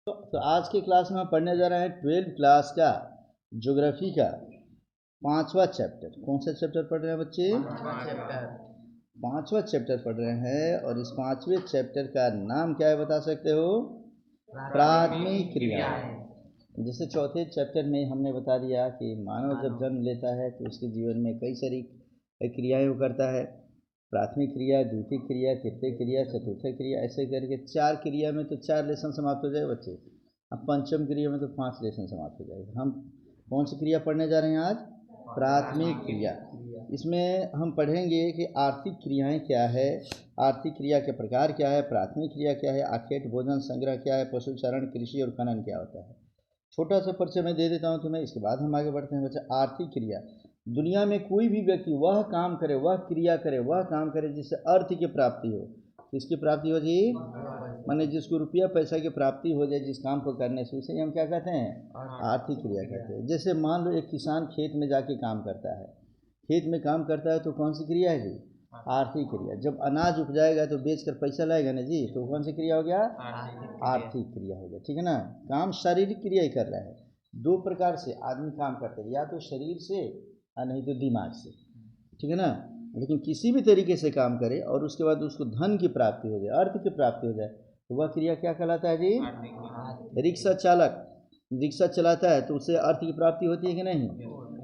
तो आज की क्लास में हम पढ़ने जा रहे हैं 12th क्लास का ज्योग्राफी का 5वां चैप्टर। कौन सा चैप्टर पढ़ रहे हैं बच्चे? 5वां चैप्टर पढ़ रहे हैं। और इस 5वें चैप्टर का नाम क्या है बता सकते हो? प्राथमिक क्रिया। जैसे चौथे चैप्टर में हमने बता दिया कि मानव जब जन्म लेता है तो उसके जीवन में कई सारी क्रियाएं वो करता है। प्राथमिक क्रिया, द्वितीय क्रिया, तृतीय क्रिया, चतुर्थ क्रिया, ऐसे करके 4 क्रिया में तो 4 लेसन समाप्त हो जाए बच्चे। अब पंचम क्रिया में तो 5 लेसन समाप्त हो जाएगा। हम कौन सी क्रिया पढ़ने जा रहे हैं आज? प्राथमिक क्रिया। इसमें हम पढ़ेंगे कि आर्थिक क्रियाएं क्या है, आर्थिक क्रिया के प्रकार क्या है, प्राथमिक क्रिया क्या है, आखेट भोजन संग्रह क्या है, पशुचारण, कृषि और खनन क्या होता है। छोटा सा परिचय मैं दे देता हूँ तुम्हें, इसके बाद हम आगे बढ़ते हैं बच्चे। आर्थिक क्रिया, दुनिया में कोई भी व्यक्ति वह काम करे, वह क्रिया करे, वह काम करे जिससे अर्थ की प्राप्ति हो। किसकी प्राप्ति हो जी? माने जिसको रुपया पैसा की प्राप्ति हो जाए जिस काम को करने से, उसे हम क्या कहते हैं? आर्थिक क्रिया कहते हैं। जैसे मान लो एक किसान खेत में जाके काम करता है, खेत में काम करता है तो कौन सी क्रिया है जी? आर्थिक क्रिया। जब अनाज उपजाएगा तो बेच कर पैसा लाएगा ना जी, तो कौन सी क्रिया हो गया? आर्थिक क्रिया हो गया। ठीक है ना। काम शारीरिक क्रिया ही कर रहा है। 2 प्रकार से आदमी काम करते हैं, या तो शरीर से और नहीं तो दिमाग से। ठीक है ना। लेकिन किसी भी तरीके से काम करे और उसके बाद उसको धन की प्राप्ति हो जाए, अर्थ की प्राप्ति हो जाए, तो वह क्रिया क्या कहलाता है जी? रिक्शा चालक रिक्शा चलाता है तो उससे अर्थ की प्राप्ति होती है कि नहीं?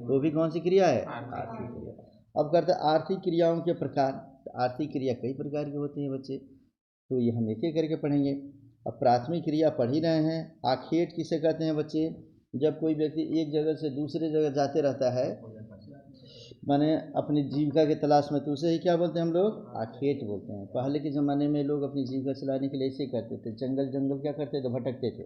वो भी कौन सी क्रिया है? आर्थिक क्रिया। अब करते हैं आर्थिक क्रियाओं के प्रकार। आर्थिक क्रिया कई प्रकार की होती है बच्चे, तो ये हम एक एक करके पढ़ेंगे। अब प्राथमिक क्रिया पढ़ ही रहे हैं। आखेट किसे कहते हैं बच्चे? जब कोई व्यक्ति एक जगह से दूसरे जगह जाते रहता है, माने अपनी जीविका की तलाश में, तो उसे ही क्या बोलते हैं हम लोग? आखेट बोलते हैं। पहले के ज़माने में लोग अपनी जीविका चलाने के लिए ऐसे करते थे, जंगल जंगल क्या करते थे? भटकते थे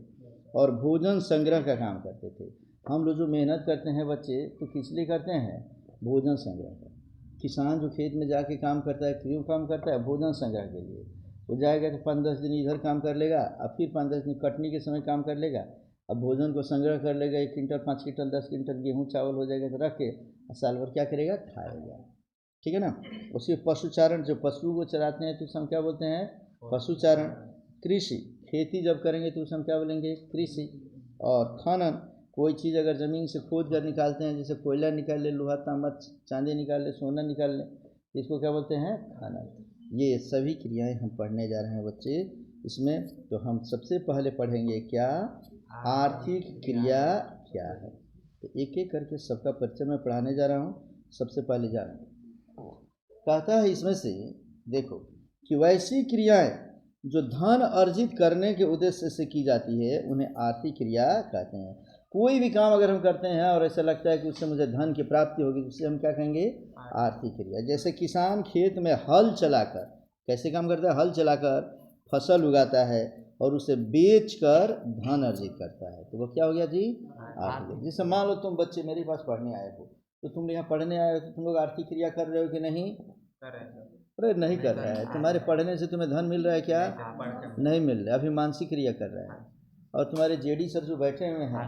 और भोजन संग्रह का काम करते थे। हम लोग जो मेहनत करते हैं बच्चे, तो किस लिए करते हैं? भोजन संग्रह का। किसान जो खेत में जाके काम करता है, क्यों काम करता है? भोजन संग्रह के लिए। वो जाएगा तो 5-10 दिन इधर काम कर लेगा, अब फिर 5-10 दिन कटनी के समय काम कर लेगा, अब भोजन को संग्रह कर लेगा। 1 क्विंटल, 5 क्विंटल, 10 क्विंटल गेहूँ चावल हो जाएगा तो रख के साल भर क्या करेगा? खाएगा। ठीक है ना। उसके पशुचारण, जो पशु को चराते हैं तो उसे हम क्या बोलते हैं? पशुचारण। कृषि, खेती जब करेंगे तो उसे हम क्या बोलेंगे? कृषि। और खनन, कोई चीज़ अगर ज़मीन से खोद कर निकालते हैं, जैसे कोयला निकाल ले, लोहा तांबा चांदी निकाल ले, सोना निकाल ले, इसको क्या बोलते हैं? खनन। ये सभी क्रियाएं हम पढ़ने जा रहे हैं बच्चे इसमें। तो हम सबसे पहले पढ़ेंगे क्या? आर्थिक क्रिया क्या है। तो एक एक करके सबका परिचय मैं पढ़ाने जा रहा हूँ। सबसे पहले जाना कहता है इसमें से, देखो कि वैसी क्रियाएं जो धन अर्जित करने के उद्देश्य से की जाती है उन्हें आर्थिक क्रिया कहते हैं। कोई भी काम अगर हम करते हैं और ऐसा लगता है कि उससे मुझे धन की प्राप्ति होगी, तो उससे हम क्या कहेंगे? आर्थिक क्रिया। जैसे किसान खेत में हल चलाकर कैसे काम करता है? हल चलाकर फसल उगाता है और उसे बेचकर धन अर्जित करता है, तो वो क्या हो गया जी? आर्थिक। जैसे मान लो तुम बच्चे मेरे पास पढ़ने आए हो, तो तुम यहाँ पढ़ने आए हो तो तुम लोग आर्थिक क्रिया कर रहे हो कि नहीं? अरे नहीं कर रहा है। तुम्हारे पढ़ने से तुम्हें धन मिल रहा है क्या? नहीं मिल रहा है, अभी मानसिक क्रिया कर रहा है। और तुम्हारे जेडी सर जो बैठे हुए हैं,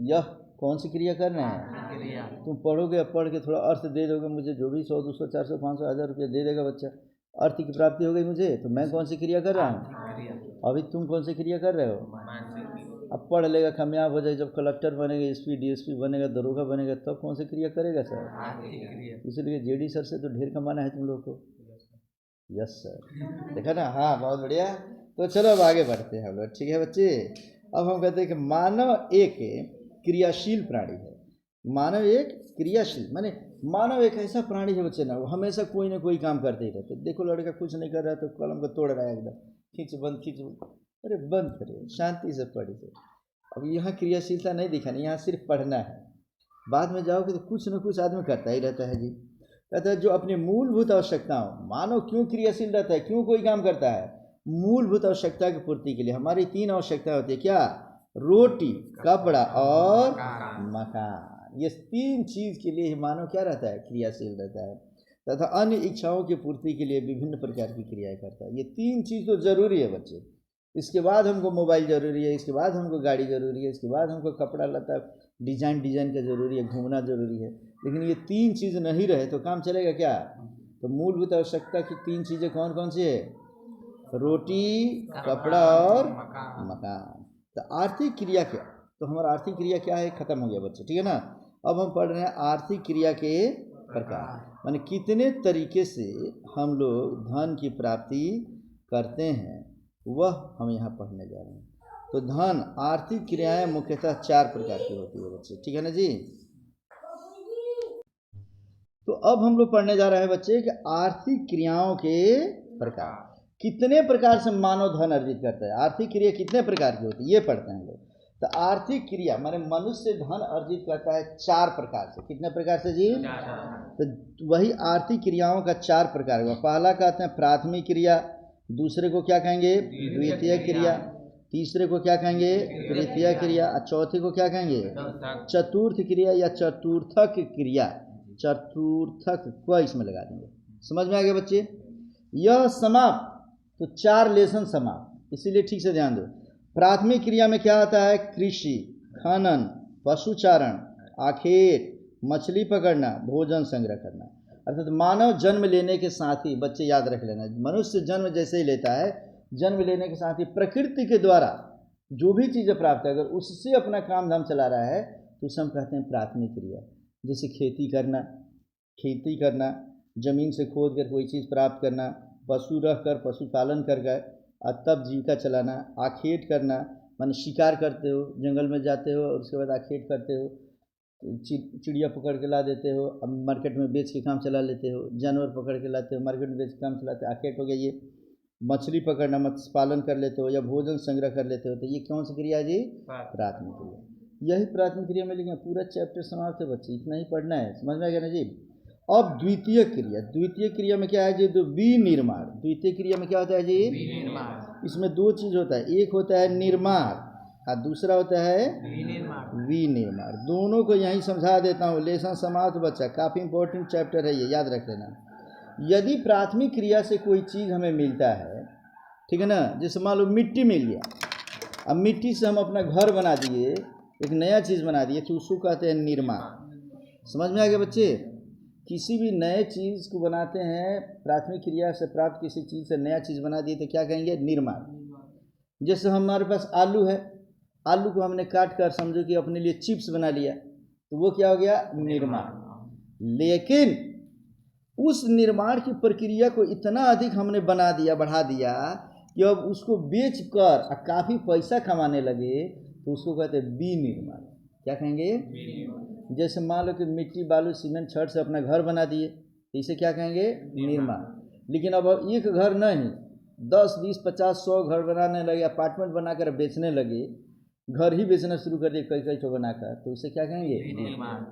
यह कौन सी क्रिया कर रहे हैं? तुम पढ़ोगे, पढ़ के थोड़ा अर्थ दे दोगे मुझे, जो भी 100, 200, 400, 500, 1000 रुपया दे देगा बच्चा, अर्थ की प्राप्ति हो गई मुझे, तो मैं कौन सी क्रिया कर रहा हूँ? अभी तुम कौन सी क्रिया कर रहे हो? अब पढ़ लेगा, कामयाब हो जाए, जब कलेक्टर बनेगा, एसपी डीएसपी बनेगा, दरोगा बनेगा, तब कौन सी क्रिया करेगा सर? इसलिए जेडी सर से तो ढेर कमाना है तुम लोग को। यस सर, देखा ना। हाँ, बहुत बढ़िया। तो चलो अब आगे बढ़ते हैं हम लोग। ठीक है बच्चे। अब हम कहते हैं कि मानव एक क्रियाशील प्राणी है। मानव एक क्रियाशील, माने मानव एक ऐसा प्राणी है बच्चे ना, वो हमेशा कोई ना कोई काम करते ही रहते। देखो लड़का कुछ नहीं कर रहा है तो कलम को तोड़ रहा है एकदम, खींच बंद, खींच बंद। अरे बंद करे, शांति से पढ़िए। अब यहाँ क्रियाशीलता नहीं दिखानी, यहाँ सिर्फ पढ़ना है। बाद में जाओगे तो कुछ न कुछ आदमी करता ही रहता है जी। कहता है जो अपनी मूलभूत आवश्यकताओं, मानव क्यों क्रियाशील रहता है, क्यों कोई काम करता है? मूलभूत आवश्यकता की पूर्ति के लिए। हमारी 3 आवश्यकता होती है, क्या? रोटी, कपड़ा और मकान। ये 3 चीज़ के लिए मानव क्या रहता है? क्रियाशील रहता है। तथा अन्य इच्छाओं की पूर्ति के लिए विभिन्न प्रकार की क्रियाएं करता है। ये 3 चीज़ तो जरूरी है बच्चे। इसके बाद हमको मोबाइल जरूरी है, इसके बाद हमको गाड़ी जरूरी है, इसके बाद हमको कपड़ा लता डिजाइन का जरूरी है, घूमना जरूरी है। लेकिन ये 3 चीज़ नहीं रहे तो काम चलेगा क्या? तो मूलभूत आवश्यकता की 3 चीज़ें कौन कौन सी है? रोटी, कपड़ा और मकान। तो आर्थिक क्रिया क्या, तो हमारा आर्थिक क्रिया क्या है खत्म हो गया बच्चे, ठीक है ना। अब हम पढ़ रहे हैं आर्थिक क्रिया के प्रकार, माने कितने तरीके से हम लोग धन की प्राप्ति करते हैं, वह हम यहाँ पढ़ने जा रहे हैं। तो धन आर्थिक क्रियाएं मुख्यतः 4 प्रकार की होती है बच्चे, ठीक है ना जी। तो अब हम लोग पढ़ने जा रहे हैं बच्चे कि आर्थिक क्रियाओं के प्रकार, कितने प्रकार से मानव धन अर्जित करता है, आर्थिक क्रिया कितने प्रकार की होती है ये पढ़ते हैं हम लोग। तो आर्थिक क्रिया माने मनुष्य धन अर्जित करता है 4 प्रकार से, कितने प्रकार से जी, तो वही आर्थिक क्रियाओं का 4 प्रकार हुआ। पहला कहते हैं प्राथमिक क्रिया, दूसरे को क्या कहेंगे द्वितीय क्रिया, तीसरे को क्या कहेंगे तृतीय क्रिया, और चौथे को क्या कहेंगे चतुर्थ क्रिया या चतुर्थक क्रिया, चतुर्थक को इसमें लगा देंगे। समझ में आ गया बच्चे। यह समाप्त, तो 4 लेसन समाप्त, इसीलिए ठीक से ध्यान दो। प्राथमिक क्रिया में क्या आता है कृषि, खनन, पशुचारण, आखेट, मछली पकड़ना, भोजन संग्रह करना। अर्थात मानव जन्म लेने के साथ ही, बच्चे याद रख लेना, मनुष्य जन्म जैसे ही लेता है, जन्म लेने के साथ ही प्रकृति के द्वारा जो भी चीज़ें प्राप्त है, अगर उससे अपना काम धाम चला रहा है तो उसे हम कहते हैं प्राथमिक क्रिया। जैसे खेती करना, जमीन से खोद कर कोई चीज़ प्राप्त करना, पशु रख कर पशुपालन कर गए और तब जीविका चलाना, आखेट करना माने शिकार करते हो, जंगल में जाते हो और उसके बाद आखेट करते हो, चिड़िया पकड़ के ला देते हो, अब मार्केट में बेच के काम चला लेते हो, जानवर पकड़ के लाते हो, मार्केट में बेच के काम चलाते हो, आखेट हो गया ये। मछली पकड़ना, मत्स्य पालन कर लेते हो या भोजन संग्रह कर लेते हो, तो ये कौन सी क्रिया जी प्राथमिक क्रिया। यही प्राथमिक क्रिया में लिखें, पूरा चैप्टर समाप्त है बच्चे, इतना ही पढ़ना है, समझ में आ गया ना जी। अब द्वितीय क्रिया में क्या है जी, तो विनिर्माण। द्वितीय क्रिया में क्या होता है जी, इसमें 2 चीज होता है, एक होता है निर्माण और दूसरा होता है विनिर्माण। दोनों को यहीं समझा देता हूँ, लेसन समाप्त बच्चा, काफ़ी इंपॉर्टेंट चैप्टर है ये, याद रख लेना। यदि प्राथमिक क्रिया से कोई चीज़ हमें मिलता है, ठीक है ना, जैसे मान लो मिट्टी मिल गया, अब मिट्टी से हम अपना घर बना दिए, एक नया चीज़ बना दिए, तो उसको कहते हैं निर्माण। समझ में आ गया बच्चे। किसी भी नए चीज़ को बनाते हैं, प्राथमिक क्रिया से प्राप्त किसी चीज़ से नया चीज़ बना दिए तो क्या कहेंगे निर्माण। जैसे हमारे पास आलू है, आलू को हमने काट कर समझो कि अपने लिए चिप्स बना लिया, तो वो क्या हो गया निर्माण। लेकिन उस निर्माण की प्रक्रिया को इतना अधिक हमने बना दिया, बढ़ा दिया कि अब उसको बेच कर काफ़ी पैसा कमाने लगे, तो उसको कहते हैं विनिर्माण। क्या कहेंगे, जैसे मान लो कि मिट्टी बालू सीमेंट छड़ से अपना घर बना दिए, तो इसे क्या कहेंगे निर्माण। लेकिन अब एक घर नहीं, 10, 20, 50, 100 घर बनाने लगे, अपार्टमेंट बनाकर बेचने लगे, घर ही बेचना शुरू कर दिए कई कई ठो बनाकर, तो उसे क्या कहेंगे निर्माण।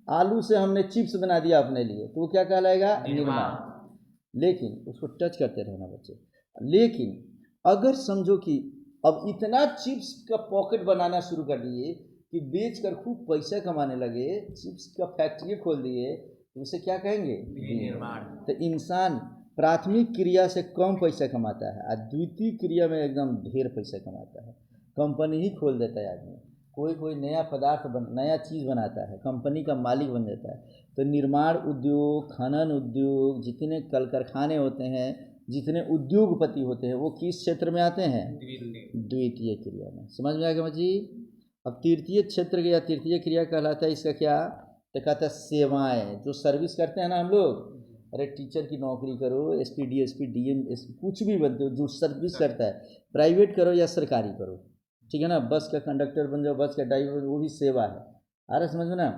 आलू से हमने चिप्स बना दिया अपने लिए, तो वो क्या कहलाएगा निर्माण। लेकिन उसको टच करते रहना बच्चे। लेकिन अगर समझो कि अब इतना चिप्स का पॉकेट बनाना शुरू कर दिए कि बेच कर खूब पैसा कमाने लगे, चिप्स का फैक्ट्री खोल दिए, तो उसे क्या कहेंगे विनिर्माण। तो इंसान प्राथमिक क्रिया से कम पैसा कमाता है और द्वितीय क्रिया में एकदम ढेर पैसा कमाता है। कंपनी ही खोल देता है आदमी, कोई नया पदार्थ नया चीज़ बनाता है, कंपनी का मालिक बन जाता है। तो निर्माण उद्योग, खनन उद्योग, जितने कल कारखाने होते हैं, जितने उद्योगपति होते हैं, वो किस क्षेत्र में आते हैं द्वितीय क्रिया में। समझ में आ गया जी। अब तृतीय क्षेत्र या तृतीय क्रिया कहलाता है, इसका क्या तो कहता है सेवाएं, जो सर्विस करते हैं ना हम लोग, अरे टीचर की नौकरी करो, SP DSP DM कुछ भी बनते हो, जो सर्विस करता है, प्राइवेट करो या सरकारी करो, ठीक है ना, बस का कंडक्टर बन जाओ, बस का ड्राइवर, वो भी सेवा है। आ रहा समझ में ना।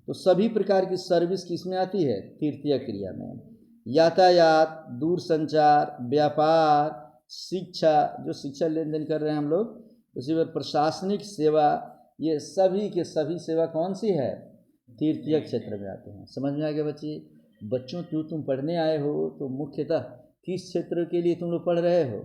तो सभी प्रकार की सर्विस किस में आती है तृतीय क्रिया में। यातायात, दूर संचार, व्यापार, शिक्षा, जो शिक्षा लेन देन कर रहे हैं हम लोग, उसी पर प्रशासनिक सेवा, ये सभी के सभी सेवा कौन सी है तृतीय क्षेत्र में आते हैं। समझ में आ गया बच्चे। बच्चों तुम पढ़ने आए हो तो मुख्यतः किस क्षेत्र के लिए तुम लोग पढ़ रहे हो,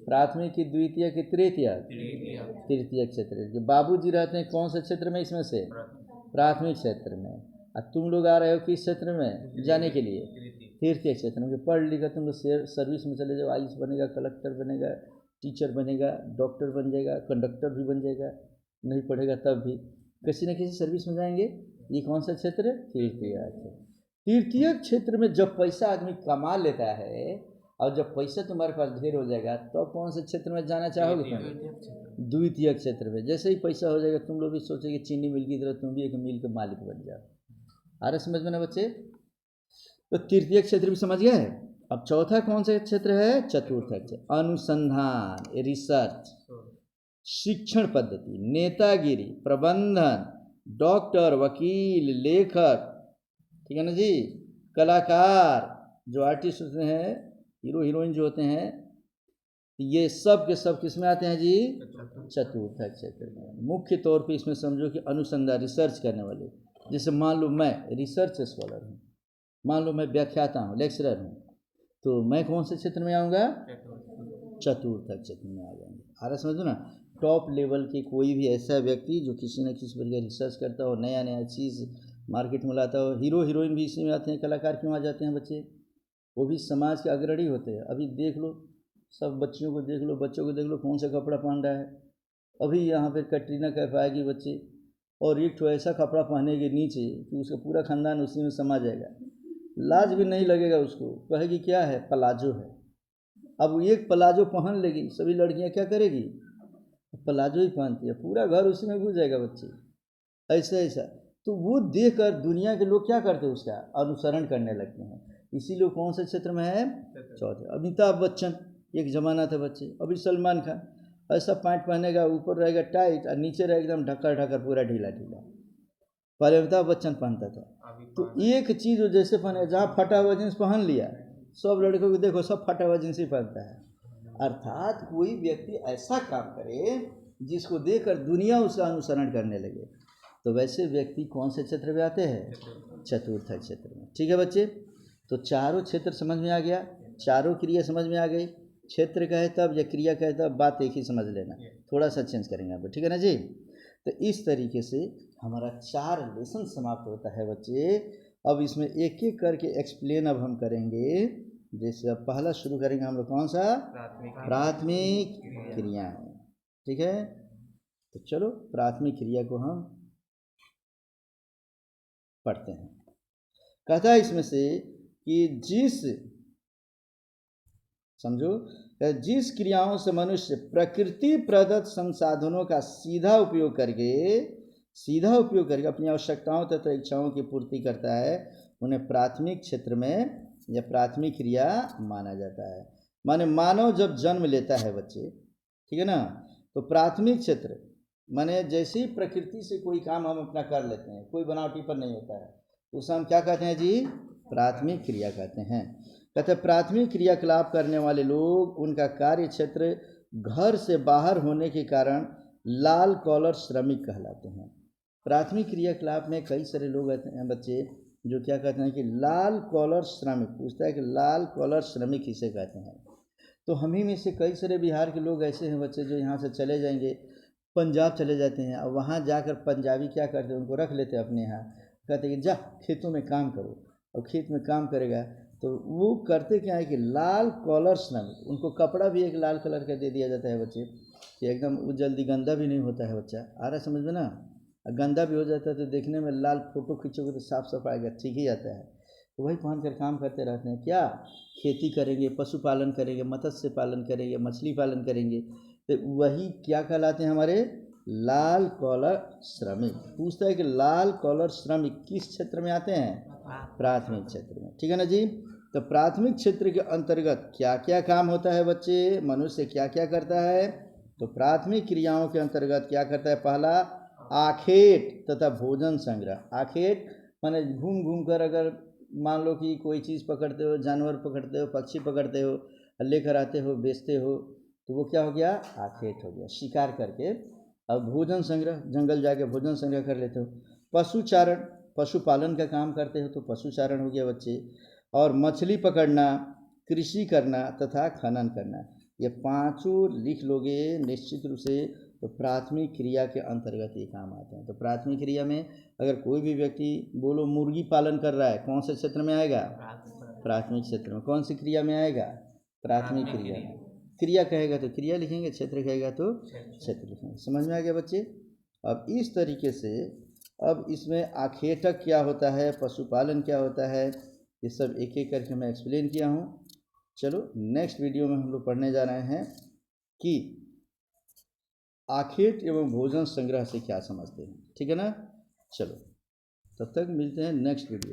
प्राथमिक की द्वितीय की तृतीय क्षेत्र के। बाबूजी रहते हैं कौन से क्षेत्र में, इसमें से प्राथमिक क्षेत्र में, और तुम लोग आ रहे हो किस क्षेत्र में जाने के लिए तृतीय क्षेत्र में। पढ़ लिखा तुम लोग सर्विस में चले जाओ, IAS बनेगा, कलेक्टर बनेगा, टीचर बनेगा, डॉक्टर बन जाएगा, कंडक्टर भी बन जाएगा, नहीं पढ़ेगा तब भी किसी न किसी सर्विस में जाएंगे। ये कौन सा क्षेत्र तृतीय क्षेत्र। तृतीय क्षेत्र में जब पैसा आदमी कमा लेता है और जब पैसा तुम्हारे पास ढेर हो जाएगा तो कौन से क्षेत्र में जाना चाहोगे तुम? द्वितीय क्षेत्र में। जैसे ही पैसा हो जाएगा तुम लोग भी सोचोगे चीनी मिल की तरह तुम भी एक मिल के मालिक बन जाओ। आ रहा समझ में ना बच्चे? तो तृतीय क्षेत्र भी समझ गए। अब चौथा कौन सा क्षेत्र है? चतुर्थ क्षेत्र, अनुसंधान, रिसर्च, शिक्षण पद्धति, नेतागिरी, प्रबंधन, डॉक्टर, वकील, लेखक, ठीक है ना जी, कलाकार, जो आर्टिस्ट होते हैं, हीरो हीरोइन जो होते हैं, ये सब के सब किस में आते हैं जी? चतुर्थ क्षेत्र में। मुख्य तौर पे इसमें समझो कि अनुसंधान, रिसर्च करने वाले। जैसे मान लो मैं रिसर्च स्कॉलर हूँ, मान लो मैं व्याख्याता हूँ, लेक्चरर हूँ, तो मैं कौन से क्षेत्र में आऊँगा? चतुर्थ क्षेत्र में आ जाएंगे। आ रहा समझो ना? टॉप लेवल के कोई भी ऐसा व्यक्ति जो किसी न किसी प्रकार रिसर्च करता हो, नया नया चीज़ मार्केट में लाता हो, हीरो हीरोइन भी इसी में आते हैं, कलाकार क्यों आ जाते हैं बच्चे? वो भी समाज के अग्रणी होते हैं। अभी देख लो, सब बच्चियों को देख लो, बच्चों को देख लो, कौन सा कपड़ा पहन रहा है। अभी यहाँ पे कैटरीना कैफ आएगी बच्चे, और एक तो ऐसा कपड़ा पहनेगी नीचे कि उसका पूरा खानदान उसी में समा जाएगा, लाज भी नहीं लगेगा उसको, कहेगी क्या है? प्लाजो है। अब एक प्लाजो पहन लेगी, सभी लड़कियाँ क्या करेगी? प्लाजो ही पहनती है, पूरा घर उसी में घुस जाएगा बच्चे। ऐसा ऐसा तो वो देख कर दुनिया के लोग क्या करते हैं? उसका अनुसरण करने लगते हैं। इसीलिए कौन से क्षेत्र में है? चौथे। अमिताभ बच्चन, एक ज़माना था बच्चे। अभी सलमान खान ऐसा पैंट पहनेगा, ऊपर रहेगा टाइट और नीचे रहेगा एकदम ढक्कर ढक्कर पूरा ढीला ढीला। पहले अमिताभ बच्चन पहनता था। तो एक चीज़ वो जैसे पहने, जहाँ फटा हुआ जींस पहन लिया, सब लड़कों को देखो सब फटा हुआ जींस ही पहनता है। अर्थात कोई व्यक्ति ऐसा काम करे जिसको देखकर दुनिया उसका अनुसरण करने लगे, तो वैसे व्यक्ति कौन से क्षेत्र में आते हैं? चतुर्थ क्षेत्र में। ठीक है बच्चे? तो चारों क्षेत्र समझ में आ गया, चारों क्रिया समझ में आ गई। क्षेत्र कहे तब या क्रिया कहे तब बात एक ही समझ लेना, थोड़ा सा चेंज करेंगे आप, ठीक है ना जी? तो इस तरीके से हमारा 4 लेसन समाप्त होता है बच्चे। अब इसमें एक एक करके एक्सप्लेन अब हम करेंगे। जैसे अब पहला शुरू करेंगे हम लोग, कौन सा? प्राथमिक क्रियाएं। ठीक है, तो चलो प्राथमिक क्रिया को हम पढ़ते हैं। कहता है इसमें से कि जिस क्रियाओं से मनुष्य प्रकृति प्रदत्त संसाधनों का सीधा उपयोग करके अपनी आवश्यकताओं तथा इच्छाओं की पूर्ति करता है, उन्हें प्राथमिक क्षेत्र में या प्राथमिक क्रिया माना जाता है। माने मानव जब जन्म लेता है बच्चे, ठीक है ना, तो प्राथमिक क्षेत्र माने जैसे ही प्रकृति से कोई काम हम अपना कर लेते हैं, कोई बनावटी पर नहीं होता है, तो उसे हम क्या कहते हैं जी? प्राथमिक क्रिया कहते हैं। कहते प्राथमिक क्रियाकलाप करने वाले लोग, उनका कार्य क्षेत्र घर से बाहर होने के कारण लाल कॉलर श्रमिक कहलाते हैं। प्राथमिक क्रियाकलाप में कई सारे लोग आते हैं बच्चे जो क्या कहते हैं कि लाल कॉलर श्रमिक, पूछता है कि लाल कॉलर श्रमिक किसे कहते हैं। तो हम ही में से कई सारे बिहार के लोग ऐसे हैं बच्चे जो यहाँ से चले जाएंगे, पंजाब चले जाते हैं, और वहाँ जाकर पंजाबी क्या करते हैं, उनको रख लेते हैं अपने यहाँ, कहते हैं कि जा खेतों में काम करो, और खेत में काम करेगा तो वो करते क्या है कि लाल कॉलर श्रमिक, उनको कपड़ा भी एक लाल कलर का दे दिया जाता है बच्चे, कि एकदम वो जल्दी गंदा भी नहीं होता है बच्चा। आ रहा समझ में ना? गंदा भी हो जाता है तो देखने में लाल फोटो खींचोगे तो साफ सफाई का ठीक ही आता है। तो वही पहन कर काम करते रहते हैं। क्या खेती करेंगे, पशुपालन करेंगे, मत्स्य पालन करेंगे, मछली पालन करेंगे, तो वही क्या कहलाते हैं हमारे? लाल कॉलर श्रमिक। पूछता है कि लाल कॉलर श्रमिक किस क्षेत्र में आते हैं? प्राथमिक क्षेत्र में। ठीक है ना जी? तो प्राथमिक क्षेत्र के अंतर्गत क्या क्या काम होता है बच्चे? मनुष्य क्या क्या करता है? तो प्राथमिक क्रियाओं के अंतर्गत क्या करता है? पहला, आखेट तथा भोजन संग्रह। आखेट माने घूम घूम कर अगर मान लो कि कोई चीज़ पकड़ते हो, जानवर पकड़ते हो, पक्षी पकड़ते हो, लेकर आते हो, बेचते हो, तो वो क्या हो गया? आखेट हो गया, शिकार करके। अब भोजन संग्रह, जंगल जाके भोजन संग्रह कर लेते हो। पशुचारण, पशुपालन का काम करते हो तो पशुचारण हो गया बच्चे। और मछली पकड़ना, कृषि करना तथा खनन करना, ये पांचों लिख लोगे निश्चित रूप से, तो प्राथमिक क्रिया के अंतर्गत ये काम आते हैं। तो प्राथमिक क्रिया में अगर कोई भी व्यक्ति बोलो मुर्गी पालन कर रहा है, कौन से क्षेत्र में आएगा? प्राथमिक क्षेत्र में। कौन सी क्रिया में आएगा? प्राथमिक क्रिया में। क्रिया कहेगा तो क्रिया लिखेंगे, क्षेत्र कहेगा तो क्षेत्र लिखेंगे। समझ में आ गया बच्चे? अब इस तरीके से अब इसमें आखेटक क्या होता है, पशुपालन क्या होता है, ये सब एक एक करके मैं एक्सप्लेन किया हूँ। चलो नेक्स्ट वीडियो में हम लोग पढ़ने जा रहे हैं कि आखेट एवं भोजन संग्रह से क्या समझते हैं। ठीक है ना, चलो तब तक मिलते हैं नेक्स्ट वीडियो में।